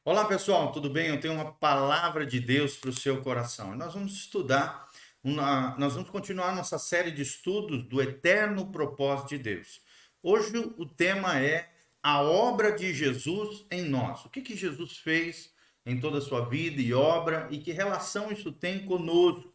Olá pessoal, tudo bem? Eu tenho uma palavra de Deus para o seu coração. E nós vamos estudar, nós vamos continuar nossa série de estudos do eterno propósito de Deus. Hoje o tema é a obra de Jesus em nós. O que Jesus fez em toda a sua vida e obra e que relação isso tem conosco?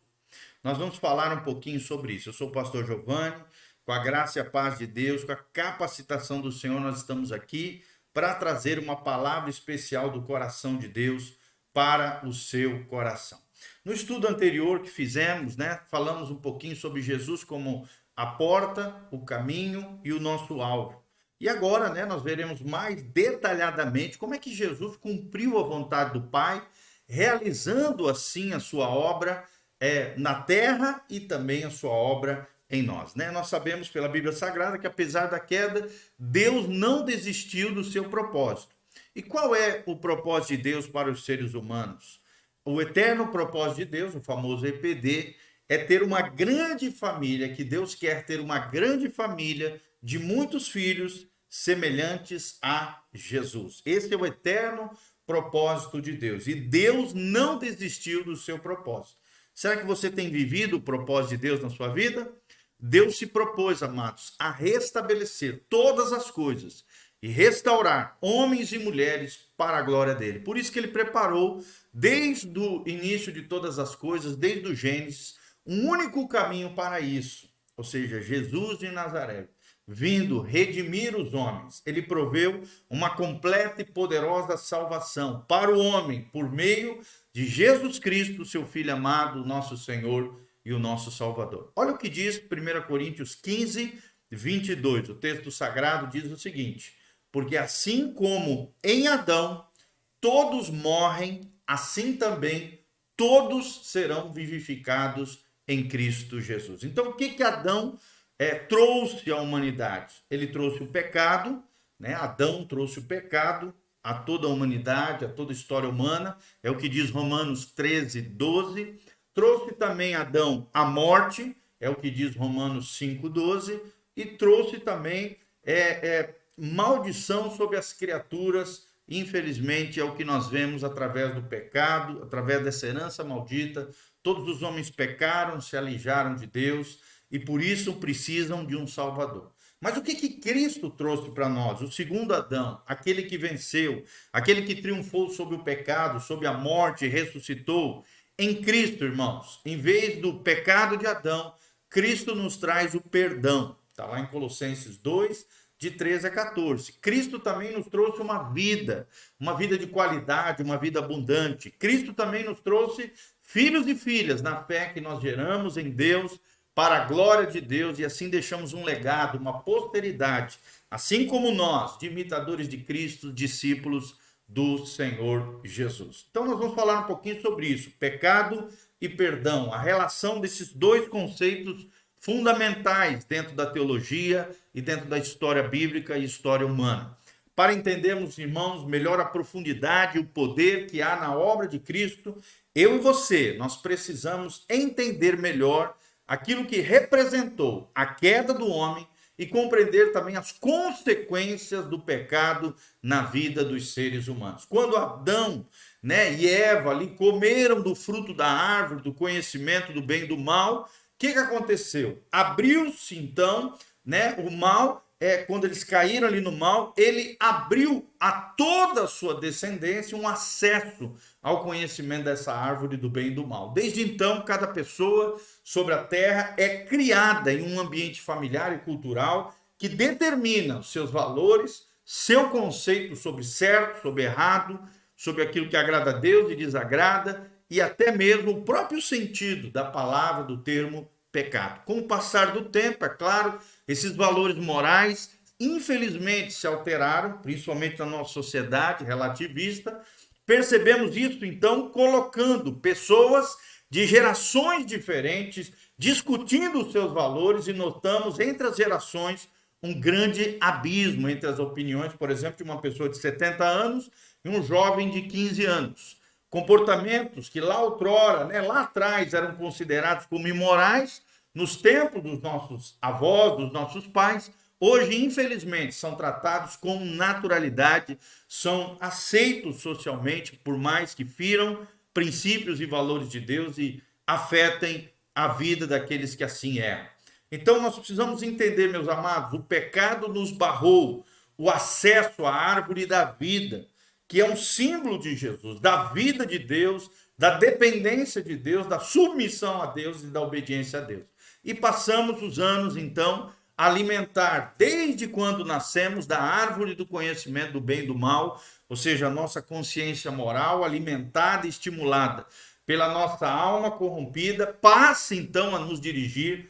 Nós vamos falar um pouquinho sobre isso. Eu sou o pastor Giovanni, com a graça e a paz de Deus, com a capacitação do Senhor, nós estamos aqui para trazer uma palavra especial do coração de Deus para o seu coração. No estudo anterior que fizemos, falamos um pouquinho sobre Jesus como a porta, o caminho e o nosso alvo. E agora, nós veremos mais detalhadamente como é que Jesus cumpriu a vontade do Pai, realizando assim a sua obra na terra e também a sua obra em nós. Nós sabemos pela Bíblia Sagrada que apesar da queda, Deus não desistiu do seu propósito. E qual é o propósito de Deus para os seres humanos? O eterno propósito de Deus, o famoso EPD, é ter uma grande família, que Deus quer ter uma grande família de muitos filhos semelhantes a Jesus. Esse é o eterno propósito de Deus. E Deus não desistiu do seu propósito. Será que você tem vivido o propósito de Deus na sua vida? Deus se propôs, amados, a restabelecer todas as coisas e restaurar homens e mulheres para a glória dele. Por isso que ele preparou, desde o início de todas as coisas, desde o Gênesis, um único caminho para isso, ou seja, Jesus de Nazaré, vindo redimir os homens. Ele proveu uma completa e poderosa salvação para o homem, por meio de Jesus Cristo, seu Filho amado, nosso Senhor e o nosso Salvador. Olha o que diz 1 Coríntios 15, 22. O texto sagrado diz o seguinte: porque assim como em Adão todos morrem, assim também todos serão vivificados em Cristo Jesus. Então, o que Adão trouxe à humanidade? Ele trouxe o pecado, Adão trouxe o pecado a toda a humanidade, a toda a história humana, é o que diz Romanos 13, 12. Trouxe também Adão a morte, é o que diz Romanos 5, 12. E trouxe também maldição sobre as criaturas. Infelizmente, é o que nós vemos através do pecado, através dessa herança maldita. Todos os homens pecaram, se alijaram de Deus e por isso precisam de um Salvador. Mas o que Cristo trouxe para nós? O segundo Adão, aquele que venceu, aquele que triunfou sobre o pecado, sobre a morte e ressuscitou. Em Cristo, irmãos, em vez do pecado de Adão, Cristo nos traz o perdão. Está lá em Colossenses 2, de 13 a 14. Cristo também nos trouxe uma vida de qualidade, uma vida abundante. Cristo também nos trouxe filhos e filhas na fé que nós geramos em Deus, para a glória de Deus, e assim deixamos um legado, uma posteridade, assim como nós, de imitadores de Cristo, discípulos do Senhor Jesus. Então nós vamos falar um pouquinho sobre isso, pecado e perdão, a relação desses dois conceitos fundamentais dentro da teologia e dentro da história bíblica e história humana. Para entendermos, irmãos, melhor a profundidade e o poder que há na obra de Cristo, eu e você, nós precisamos entender melhor aquilo que representou a queda do homem e compreender também as consequências do pecado na vida dos seres humanos. Quando Adão, e Eva ali comeram do fruto da árvore do conhecimento do bem e do mal, o que aconteceu? Abriu-se então, o mal, quando eles caíram ali no mal, ele abriu a toda a sua descendência um acesso ao conhecimento dessa árvore do bem e do mal. Desde então, cada pessoa sobre a terra é criada em um ambiente familiar e cultural que determina os seus valores, seu conceito sobre certo, sobre errado, sobre aquilo que agrada a Deus e desagrada, e até mesmo o próprio sentido da palavra, do termo pecado. Com o passar do tempo, é claro, esses valores morais, infelizmente, se alteraram, principalmente na nossa sociedade relativista. Percebemos isso, então, colocando pessoas de gerações diferentes, discutindo os seus valores, e notamos entre as gerações um grande abismo entre as opiniões, por exemplo, de uma pessoa de 70 anos e um jovem de 15 anos. Comportamentos que lá outrora, lá atrás, eram considerados como imorais, nos tempos dos nossos avós, dos nossos pais, hoje, infelizmente, são tratados com naturalidade, são aceitos socialmente, por mais que firam princípios e valores de Deus e afetem a vida daqueles que assim erram. Então, nós precisamos entender, meus amados, o pecado nos barrou o acesso à árvore da vida, que é um símbolo de Jesus, da vida de Deus, da dependência de Deus, da submissão a Deus e da obediência a Deus. E passamos os anos, então, a alimentar, desde quando nascemos, da árvore do conhecimento do bem e do mal, ou seja, a nossa consciência moral alimentada e estimulada pela nossa alma corrompida, passa então a nos dirigir,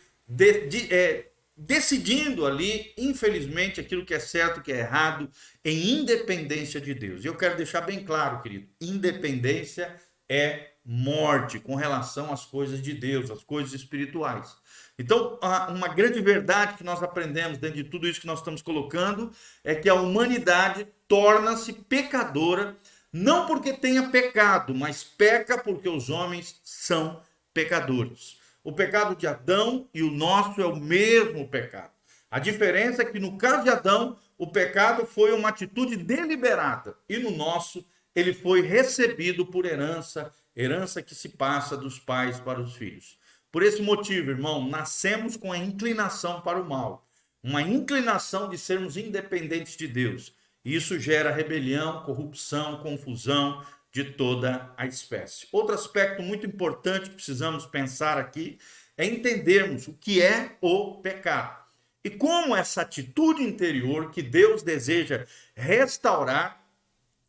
decidindo ali, infelizmente, aquilo que é certo e o que é errado, em independência de Deus. E eu quero deixar bem claro, querido, independência é morte com relação às coisas de Deus, às coisas espirituais. Então, uma grande verdade que nós aprendemos dentro de tudo isso que nós estamos colocando é que a humanidade torna-se pecadora, não porque tenha pecado, mas peca porque os homens são pecadores. O pecado de Adão e o nosso é o mesmo pecado. A diferença é que no caso de Adão, o pecado foi uma atitude deliberada e no nosso ele foi recebido por herança, herança que se passa dos pais para os filhos. Por esse motivo, irmão, nascemos com a inclinação para o mal, uma inclinação de sermos independentes de Deus. Isso gera rebelião, corrupção, confusão de toda a espécie. Outro aspecto muito importante que precisamos pensar aqui é entendermos o que é o pecado e como essa atitude interior que Deus deseja restaurar,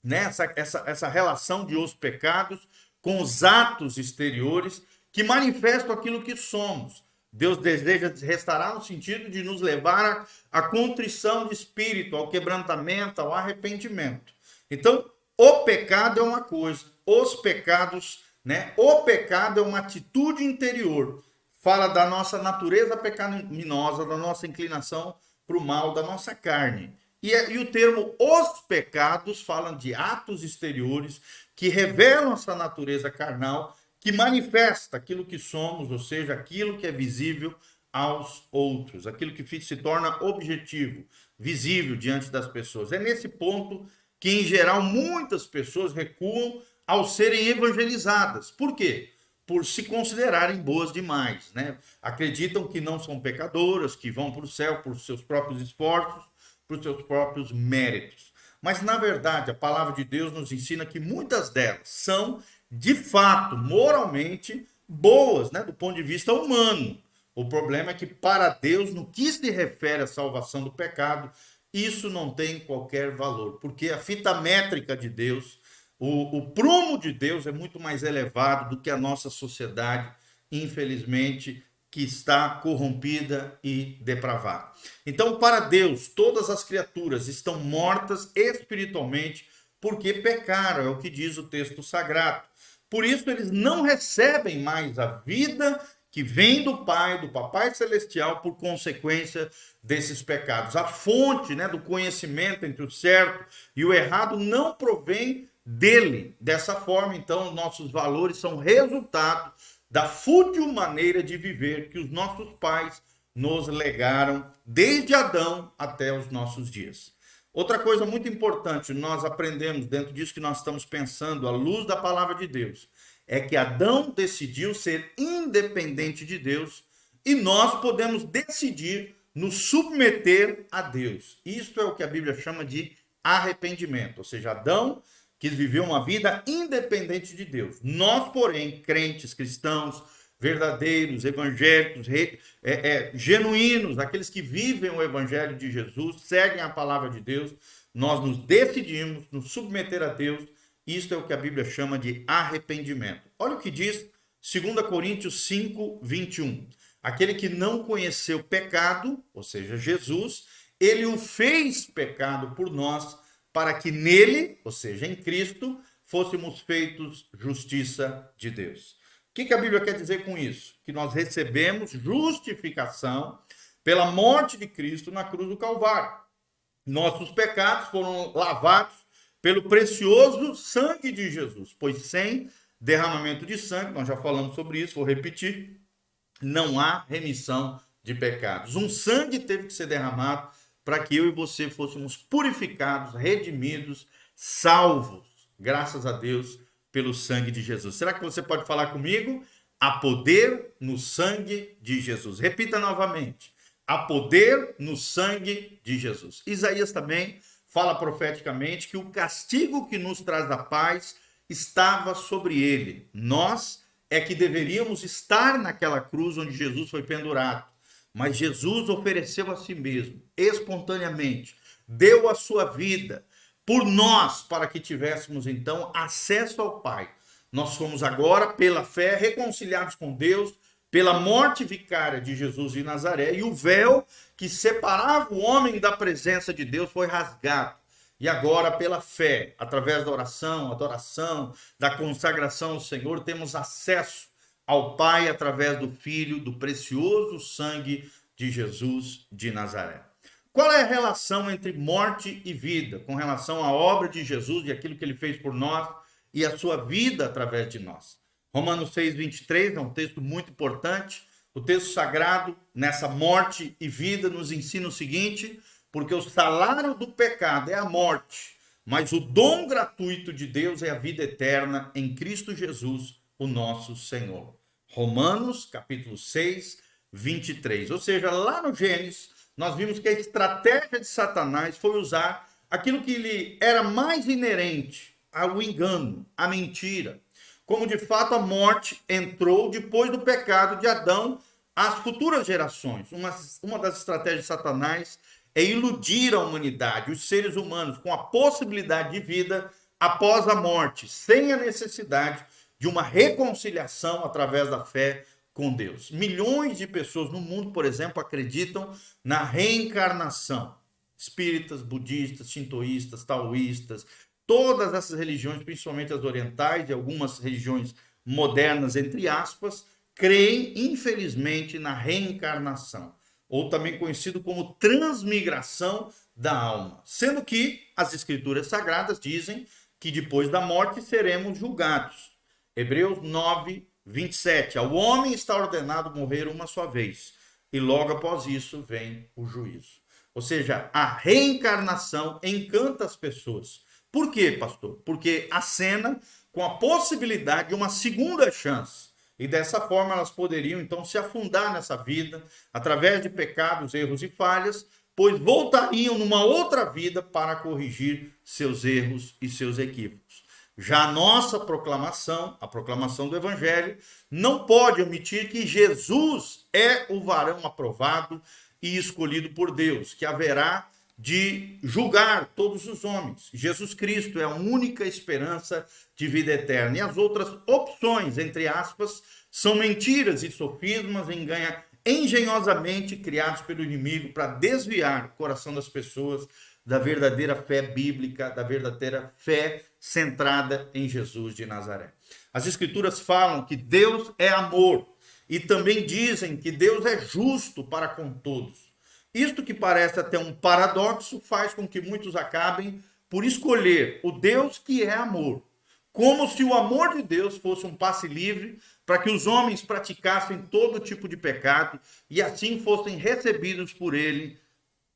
né, essa relação de os pecados com os atos exteriores que manifestam aquilo que somos. Deus deseja restaurar no sentido de nos levar à contrição de espírito, ao quebrantamento, ao arrependimento. Então, o pecado é uma coisa, os pecados, né? O pecado é uma atitude interior. Fala da nossa natureza pecaminosa, da nossa inclinação para o mal, da nossa carne. E o termo os pecados falam de atos exteriores que revelam essa natureza carnal, que manifesta aquilo que somos, ou seja, aquilo que é visível aos outros, aquilo que se torna objetivo, visível diante das pessoas. É nesse ponto que, em geral, muitas pessoas recuam ao serem evangelizadas. Por quê? Por se considerarem boas demais, né? Acreditam que não são pecadoras, que vão para o céu por seus próprios esforços, por seus próprios méritos. Mas, na verdade, a palavra de Deus nos ensina que muitas delas são, de fato, moralmente boas, né, do ponto de vista humano. O problema é que, para Deus, no que se refere à salvação do pecado, isso não tem qualquer valor, porque a fita métrica de Deus, o prumo de Deus é muito mais elevado do que a nossa sociedade, infelizmente, que está corrompida e depravada. Então, para Deus, todas as criaturas estão mortas espiritualmente porque pecaram, é o que diz o texto sagrado. Por isso, eles não recebem mais a vida que vem do Pai, do Papai Celestial, por consequência desses pecados. A fonte, né, do conhecimento entre o certo e o errado não provém dele. Dessa forma, então, os nossos valores são resultado da fútil maneira de viver que os nossos pais nos legaram desde Adão até os nossos dias. Outra coisa muito importante, nós aprendemos dentro disso que nós estamos pensando, à luz da palavra de Deus, é que Adão decidiu ser independente de Deus e nós podemos decidir nos submeter a Deus. Isto é o que a Bíblia chama de arrependimento, ou seja, Adão quis viver uma vida independente de Deus. Nós, porém, crentes, cristãos, verdadeiros, evangélicos, genuínos, aqueles que vivem o evangelho de Jesus, seguem a palavra de Deus, nós nos decidimos nos submeter a Deus. Isto é o que a Bíblia chama de arrependimento. Olha o que diz 2 Coríntios 5, 21. Aquele que não conheceu pecado, ou seja, Jesus, ele o fez pecado por nós, para que nele, ou seja, em Cristo, fôssemos feitos justiça de Deus. O que a Bíblia quer dizer com isso? Que nós recebemos justificação pela morte de Cristo na cruz do Calvário. Nossos pecados foram lavados pelo precioso sangue de Jesus, pois sem derramamento de sangue, nós já falamos sobre isso, vou repetir, não há remissão de pecados. Um sangue teve que ser derramado para que eu e você fôssemos purificados, redimidos, salvos, graças a Deus, pelo sangue de Jesus. Será que você pode falar comigo? Há poder no sangue de Jesus. Repita novamente. Há poder no sangue de Jesus. Isaías também fala profeticamente que o castigo que nos traz a paz estava sobre ele. Nós é que deveríamos estar naquela cruz onde Jesus foi pendurado. Mas Jesus ofereceu a si mesmo, espontaneamente, deu a sua vida por nós, para que tivéssemos então acesso ao Pai. Nós fomos agora, pela fé, reconciliados com Deus, pela morte vicária de Jesus de Nazaré, e o véu que separava o homem da presença de Deus foi rasgado. E agora, pela fé, através da oração, adoração, da consagração ao Senhor, temos acesso ao Pai através do Filho, do precioso sangue de Jesus de Nazaré. Qual é a relação entre morte e vida, com relação à obra de Jesus e aquilo que ele fez por nós e a sua vida através de nós? Romanos 6:23 é um texto muito importante. O texto sagrado, nessa morte e vida, nos ensina o seguinte: porque o salário do pecado é a morte, mas o dom gratuito de Deus é a vida eterna em Cristo Jesus, o nosso Senhor. Romanos, capítulo 6, 23. Ou seja, lá no Gênesis, nós vimos que a estratégia de Satanás foi usar aquilo que lhe era mais inerente ao engano, à mentira. Como de fato a morte entrou depois do pecado de Adão às futuras gerações. Uma das estratégias de Satanás é iludir a humanidade, os seres humanos, com a possibilidade de vida após a morte, sem a necessidade de uma reconciliação através da fé com Deus. Milhões de pessoas no mundo, por exemplo, acreditam na reencarnação. Espíritas, budistas, shintoístas, taoístas, todas essas religiões, principalmente as orientais e algumas religiões modernas, entre aspas, creem, infelizmente, na reencarnação, ou também conhecido como transmigração da alma, sendo que as escrituras sagradas dizem que depois da morte seremos julgados. Hebreus 9, 27. Ao homem está ordenado morrer uma só vez, e logo após isso vem o juízo. Ou seja, a reencarnação encanta as pessoas. Por quê, pastor? Porque acena com a possibilidade de uma segunda chance. E dessa forma elas poderiam então se afundar nessa vida, através de pecados, erros e falhas, pois voltariam numa outra vida para corrigir seus erros e seus equívocos. Já a nossa proclamação, a proclamação do Evangelho, não pode omitir que Jesus é o varão aprovado e escolhido por Deus, que haverá de julgar todos os homens. Jesus Cristo é a única esperança de vida eterna. E as outras opções, entre aspas, são mentiras e sofismas engenhosamente criados pelo inimigo para desviar o coração das pessoas da verdadeira fé bíblica, da verdadeira fé centrada em Jesus de Nazaré. As Escrituras falam que Deus é amor e também dizem que Deus é justo para com todos. Isto que parece até um paradoxo faz com que muitos acabem por escolher o Deus que é amor, como se o amor de Deus fosse um passe livre para que os homens praticassem todo tipo de pecado e assim fossem recebidos por ele,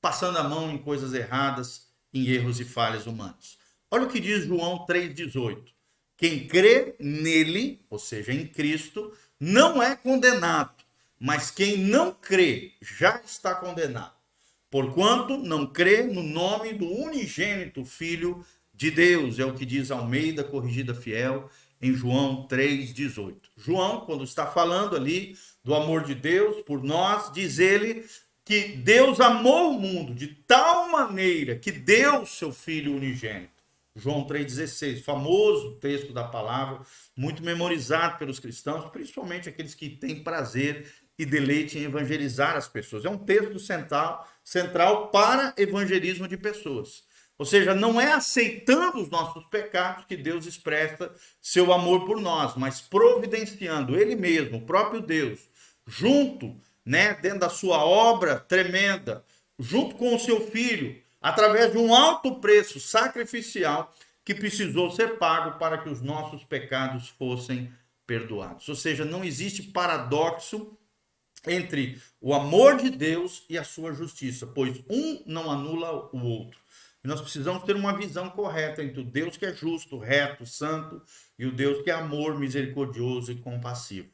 passando a mão em coisas erradas, em erros e falhas humanos. Olha o que diz João 3,18. Quem crê nele, ou seja, em Cristo, não é condenado, mas quem não crê já está condenado, porquanto não crê no nome do unigênito Filho de Deus. É o que diz Almeida, corrigida fiel, em João 3,18. João, quando está falando ali do amor de Deus por nós, diz ele que Deus amou o mundo de tal maneira que deu seu Filho unigênito. João 3,16, famoso texto da palavra, muito memorizado pelos cristãos, principalmente aqueles que têm prazer e deleite em evangelizar as pessoas. É um texto central para evangelismo de pessoas. Ou seja, não é aceitando os nossos pecados que Deus expressa seu amor por nós, mas providenciando Ele mesmo, o próprio Deus, junto, dentro da sua obra tremenda, junto com o seu Filho, através de um alto preço sacrificial que precisou ser pago para que os nossos pecados fossem perdoados. Ou seja, não existe paradoxo entre o amor de Deus e a sua justiça, pois um não anula o outro. E nós precisamos ter uma visão correta entre o Deus que é justo, reto, santo e o Deus que é amor, misericordioso e compassivo.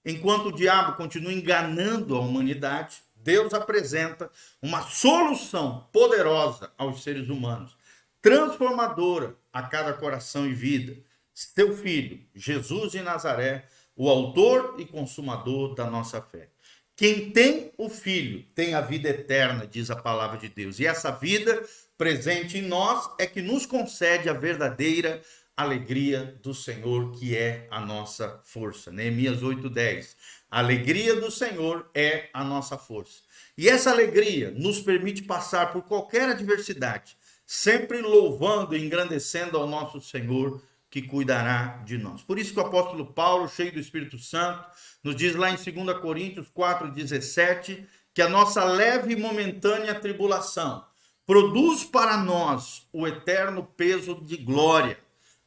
Enquanto o diabo continua enganando a humanidade, Deus apresenta uma solução poderosa aos seres humanos, transformadora a cada coração e vida. Seu Filho, Jesus de Nazaré, o autor e consumador da nossa fé. Quem tem o Filho tem a vida eterna, diz a palavra de Deus. E essa vida presente em nós é que nos concede a verdadeira alegria do Senhor, que é a nossa força. Neemias 8:10. A alegria do Senhor é a nossa força. E essa alegria nos permite passar por qualquer adversidade, sempre louvando e engrandecendo ao nosso Senhor, que cuidará de nós. Por isso que o apóstolo Paulo, cheio do Espírito Santo, nos diz lá em 2 Coríntios 4:17, que a nossa leve e momentânea tribulação produz para nós o eterno peso de glória,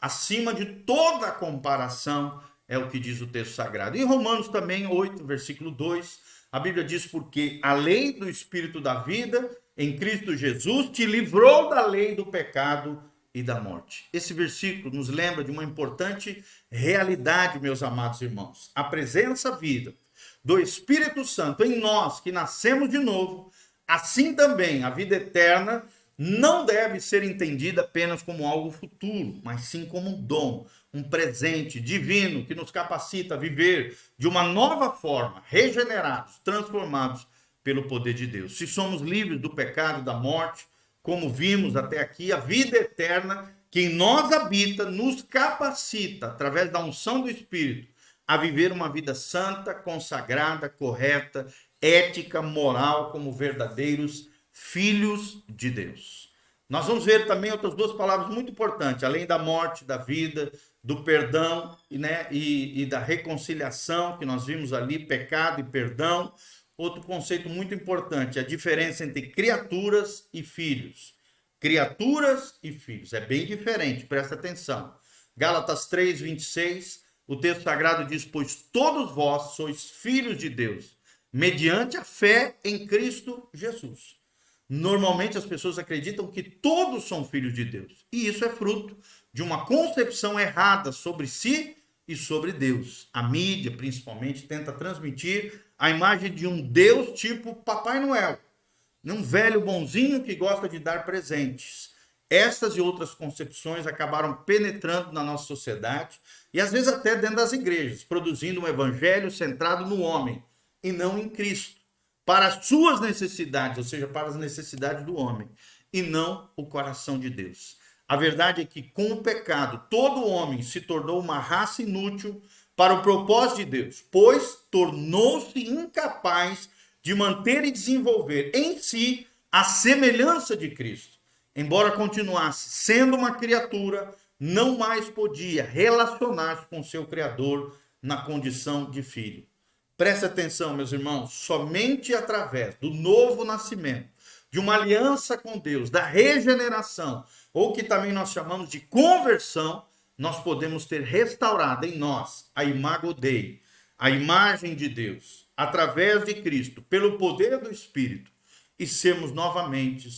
acima de toda comparação, é o que diz o texto sagrado. Em Romanos também 8, versículo 2, a Bíblia diz: porque a lei do Espírito da vida em Cristo Jesus te livrou da lei do pecado e da morte. Esse versículo nos lembra de uma importante realidade, meus amados irmãos. A presença viva do Espírito Santo em nós, que nascemos de novo, assim também a vida eterna não deve ser entendida apenas como algo futuro, mas sim como um dom, um presente divino que nos capacita a viver de uma nova forma, regenerados, transformados pelo poder de Deus. Se somos livres do pecado e da morte, como vimos até aqui, a vida eterna que em nós habita nos capacita, através da unção do Espírito, a viver uma vida santa, consagrada, correta, ética, moral, como verdadeiros filhos de Deus. Nós vamos ver também outras duas palavras muito importantes, além da morte, da vida, do perdão, né, e da reconciliação, que nós vimos ali, pecado e perdão. Outro conceito muito importante, a diferença entre criaturas e filhos. Criaturas e filhos, é bem diferente, presta atenção. Gálatas 3:26, o texto sagrado diz: pois todos vós sois filhos de Deus, mediante a fé em Cristo Jesus. Normalmente as pessoas acreditam que todos são filhos de Deus, e isso é fruto de uma concepção errada sobre si e sobre Deus. A mídia, principalmente, tenta transmitir a imagem de um Deus tipo Papai Noel, um velho bonzinho que gosta de dar presentes. Estas e outras concepções acabaram penetrando na nossa sociedade e às vezes até dentro das igrejas, produzindo um evangelho centrado no homem e não em Cristo, para as suas necessidades, ou seja, para as necessidades do homem, e não o coração de Deus. A verdade é que com o pecado, todo homem se tornou uma raça inútil para o propósito de Deus, pois tornou-se incapaz de manter e desenvolver em si a semelhança de Cristo. Embora continuasse sendo uma criatura, não mais podia relacionar-se com seu Criador na condição de filho. Preste atenção, meus irmãos, somente através do novo nascimento, de uma aliança com Deus, da regeneração, ou que também nós chamamos de conversão, nós podemos ter restaurado em nós a imago Dei, a imagem de Deus, através de Cristo, pelo poder do Espírito, e sermos novamente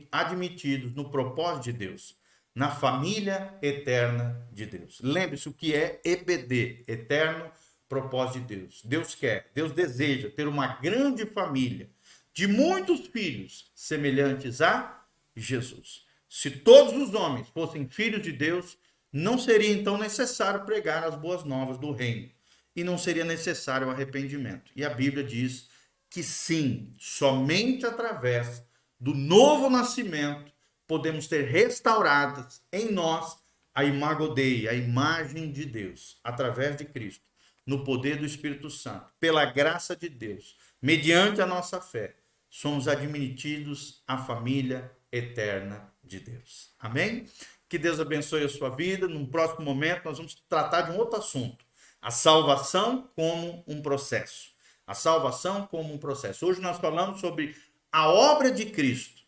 admitidos no propósito de Deus, na família eterna de Deus. Lembre-se o que é EBD, eterno propósito de Deus. Deus quer, Deus deseja ter uma grande família de muitos filhos semelhantes a Jesus. Se todos os homens fossem filhos de Deus, não seria então necessário pregar as boas novas do reino e não seria necessário o arrependimento. E a Bíblia diz que sim, somente através do novo nascimento podemos ter restauradas em nós a imago Dei, a imagem de Deus, através de Cristo, no poder do Espírito Santo, pela graça de Deus, mediante a nossa fé, somos admitidos à família eterna de Deus. Amém? Que Deus abençoe a sua vida. Num próximo momento, nós vamos tratar de um outro assunto. A salvação como um processo. A salvação como um processo. Hoje nós falamos sobre a obra de Cristo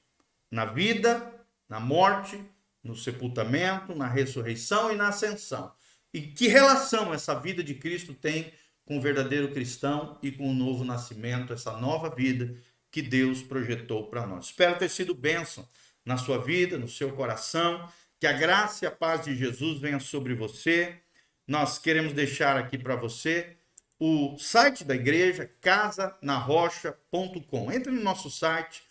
na vida, na morte, no sepultamento, na ressurreição e na ascensão. E que relação essa vida de Cristo tem com o verdadeiro cristão e com o novo nascimento, essa nova vida que Deus projetou para nós. Espero ter sido bênção na sua vida, no seu coração, que a graça e a paz de Jesus venha sobre você. Nós queremos deixar aqui para você o site da igreja, casanarrocha.com. Entre no nosso site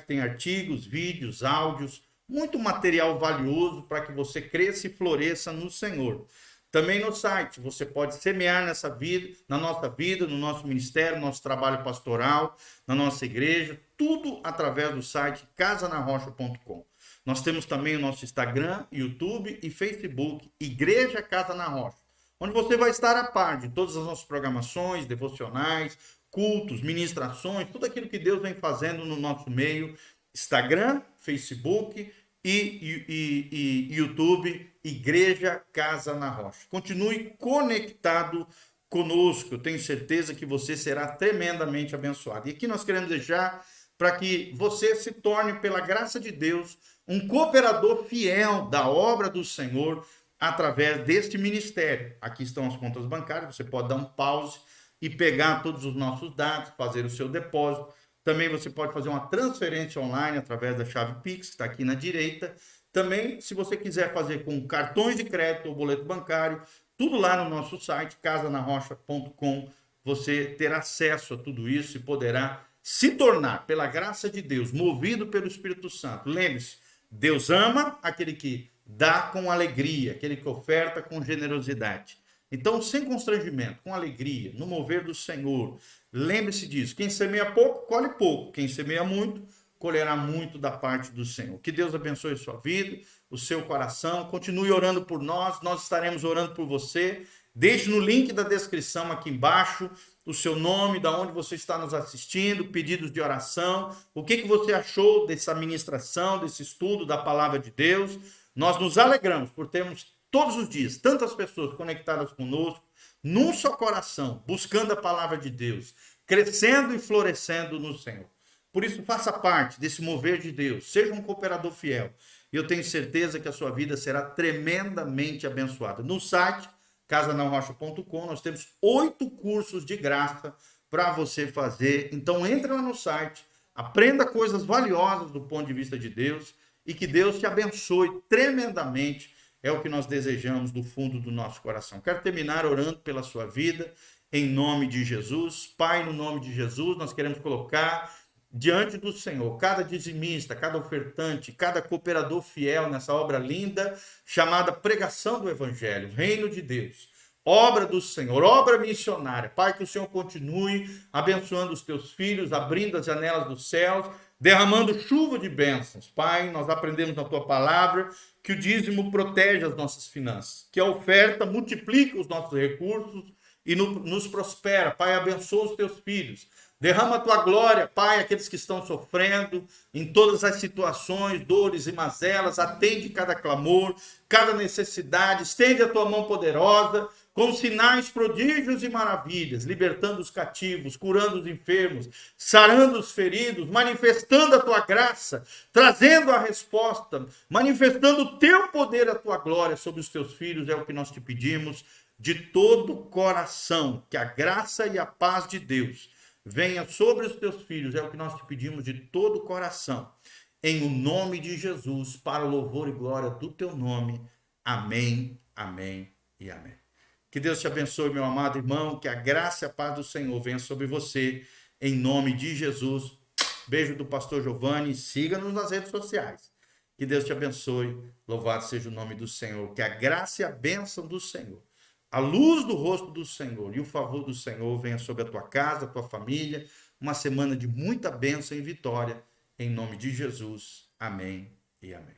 tem artigos, vídeos, áudios, muito material valioso para que você cresça e floresça no Senhor. Também no site você pode semear nessa vida, na nossa vida, no nosso ministério, no nosso trabalho pastoral, na nossa igreja, tudo através do site casanarrocha.com. Nós temos também o nosso Instagram, YouTube e Facebook, Igreja Casa na Rocha, onde você vai estar a par de todas as nossas programações, devocionais, cultos, ministrações, tudo aquilo que Deus vem fazendo no nosso meio. Instagram, Facebook e YouTube, Igreja Casa na Rocha. Continue conectado conosco, eu tenho certeza que você será tremendamente abençoado. E aqui nós queremos deixar para que você se torne, pela graça de Deus, um cooperador fiel da obra do Senhor através deste ministério. Aqui estão as contas bancárias, você pode dar um pause e pegar todos os nossos dados, fazer o seu depósito. Também você pode fazer uma transferência online através da chave Pix, que está aqui na direita. Também, se você quiser fazer com cartões de crédito ou boleto bancário, tudo lá no nosso site, casanarrocha.com, você terá acesso a tudo isso e poderá se tornar, pela graça de Deus, movido pelo Espírito Santo. Lembre-se, Deus ama aquele que dá com alegria, aquele que oferta com generosidade. Então, sem constrangimento, com alegria, no mover do Senhor, lembre-se disso. Quem semeia pouco, colhe pouco. Quem semeia muito, colherá muito da parte do Senhor. Que Deus abençoe a sua vida, o seu coração. Continue orando por nós, nós estaremos orando por você. Deixe no link da descrição aqui embaixo o seu nome, da onde você está nos assistindo, pedidos de oração, o que você achou dessa ministração, desse estudo da palavra de Deus. Nós nos alegramos por termos todos os dias tantas pessoas conectadas conosco, num só coração, buscando a palavra de Deus, crescendo e florescendo no Senhor. Por isso, faça parte desse mover de Deus, seja um cooperador fiel. E eu tenho certeza que a sua vida será tremendamente abençoada. No site casanarrocha.com, nós temos 8 cursos de graça para você fazer. Então, entre lá no site, aprenda coisas valiosas do ponto de vista de Deus e que Deus te abençoe tremendamente. É o que nós desejamos do fundo do nosso coração. Quero terminar orando pela sua vida, em nome de Jesus. Pai, no nome de Jesus, nós queremos colocar diante do Senhor cada dizimista, cada ofertante, cada cooperador fiel nessa obra linda chamada pregação do Evangelho, Reino de Deus, obra do Senhor, obra missionária. Pai, que o Senhor continue abençoando os teus filhos, abrindo as janelas dos céus, derramando chuva de bênçãos. Pai, nós aprendemos na tua palavra que o dízimo protege as nossas finanças, que a oferta multiplica os nossos recursos e nos prospera. Pai, abençoa os teus filhos. Derrama a tua glória, Pai, aqueles que estão sofrendo em todas as situações, dores e mazelas. Atende cada clamor, cada necessidade. Estende a tua mão poderosa, com sinais, prodígios e maravilhas, libertando os cativos, curando os enfermos, sarando os feridos, manifestando a tua graça, trazendo a resposta, manifestando o teu poder, a tua glória sobre os teus filhos. É o que nós te pedimos de todo o coração. Que a graça e a paz de Deus venha sobre os teus filhos. É o que nós te pedimos de todo o coração. Em o nome de Jesus, para o louvor e glória do teu nome. Amém, amém e amém. Que Deus te abençoe, meu amado irmão, que a graça e a paz do Senhor venha sobre você, em nome de Jesus. Beijo do pastor Giovanni, siga-nos nas redes sociais. Que Deus te abençoe, louvado seja o nome do Senhor, que a graça e a bênção do Senhor, a luz do rosto do Senhor e o favor do Senhor venha sobre a tua casa, a tua família, uma semana de muita bênção e vitória, em nome de Jesus. Amém e amém.